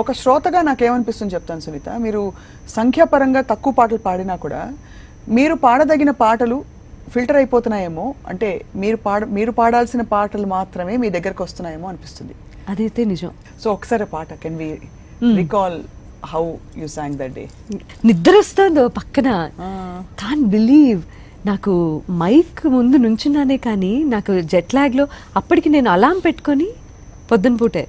ఒక శ్రోతగా నాకేమనిపిస్తుంది చెప్తాను సునీత, మీరు సంఖ్యాపరంగా తక్కువ పాటలు పాడినా కూడా మీరు పాడదగిన పాటలు ఫిల్టర్ అయిపోతున్నాయేమో, అంటే మీరు పాడాల్సిన పాటలు మాత్రమే మీ దగ్గరకు వస్తున్నాయేమో అనిపిస్తుంది. అదైతే నిజం. సో ఒకసారి పాట can we recall how you sang that day? నిద్ర వస్తుందో పక్కన, కాన్ బిలీవ్. నాకు మైక్ ముందు నుంచున్నానే కానీ నాకు జెట్ లాగ్లో అప్పటికి నేను అలారం పెట్టుకొని పొద్దున పూటే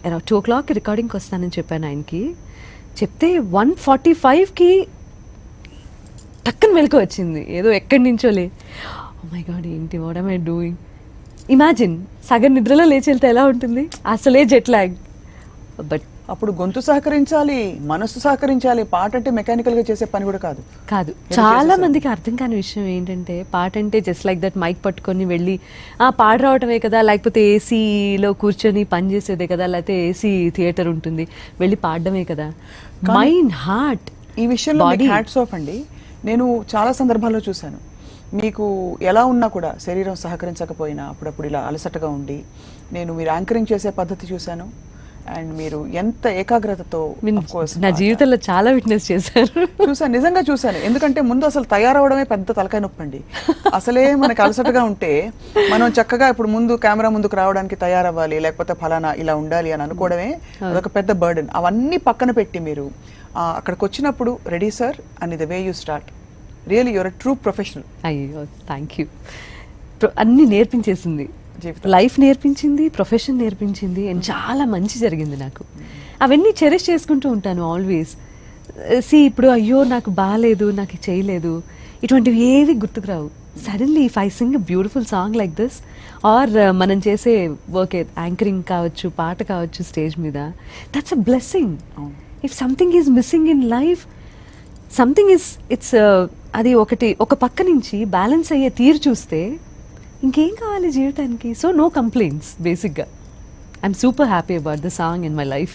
అరౌండ్ 2 o'clock రికార్డింగ్కి వస్తానని చెప్పాను ఆయనకి. చెప్తే 1:45కి టక్కన మెలకు వచ్చింది, ఏదో ఎక్కడి నుంచోలే. ఓ మై గాడ్, ఏంటి, what am I doing? Imagine, సగం నిద్రలో లేచి వెళ్తే ఎలా ఉంటుంది, అసలే జెట్ లాగ్. బట్ అప్పుడు గొంతు సహకరించాలి, మనసు సహకరించాలి. పాట అంటే మెకానికల్ గా చేసే పని కూడా కాదు. చాలా మందికి అర్థం కాని విషయం ఏంటంటే, పాట అంటే జస్ట్ లైక్ దట్ మైక్ పట్టుకొని వెళ్ళి పాట రావటమే కదా, లేకపోతే ఏసీలో కూర్చొని పని చేసేదే కదా, లేకపోతే ఏసీ థియేటర్ ఉంటుంది వెళ్ళి పాడడమే కదా. మైండ్, హార్ట్, ఈ విషయంలో హ్యాట్స్ ఆఫ్ అండి. నేను చాలా సందర్భాల్లో చూశాను, మీకు ఎలా ఉన్నా కూడా శరీరం సహకరించకపోయినా అప్పుడప్పుడు ఇలా అలసటగా ఉండి నేను మీరు యాంకరింగ్ చేసే పద్ధతి చూశాను. అండ్ మీరు ఎంత ఏకాగ్రతతో, నా జీవితంలో చాలా విట్నెస్ చేశారు, చూసాను, నిజంగా చూసాను. ఎందుకంటే ముందు అసలు తయారవడమే పెద్ద తలకాయ నొప్పి అండి. అసలే మనకి అలసటగా ఉంటే మనం చక్కగా ఇప్పుడు ముందు కెమెరా ముందుకు రావడానికి తయారవ్వాలి, లేకపోతే ఫలానా ఇలా ఉండాలి అని అనుకోవడమే అదొక పెద్ద బర్డెన్. అవన్నీ పక్కన పెట్టి మీరు అక్కడికి వచ్చినప్పుడు రెడీ సార్ అని the way you start, really your true professional. అయ్యో, థ్యాంక్ యూ. అన్ని నేర్పించేసింది, లైఫ్ నేర్పించింది, ప్రొఫెషన్ నేర్పించింది, అండ్ చాలా మంచి జరిగింది నాకు. అవన్నీ చెరిష్ చేసుకుంటూ ఉంటాను ఆల్వేస్. ఇప్పుడు అయ్యో నాకు బాగాలేదు, నాకు చేయలేదు, ఇటువంటివి ఏవి గుర్తుకు రావు. Suddenly if I sing a beautiful song like this, or మనం చేసే వర్క్, యాంకరింగ్ కావచ్చు, పాట కావచ్చు స్టేజ్ మీద, that's a blessing. If something is missing in life, something it's అది ఒక పక్క నుంచి బ్యాలెన్స్ అయ్యే తీరు చూస్తే ఇంకేం కావాలి జీవితానికి. సో నో కంప్లైంట్స్ బేసిక్గా. I'm super happy about the song in my life.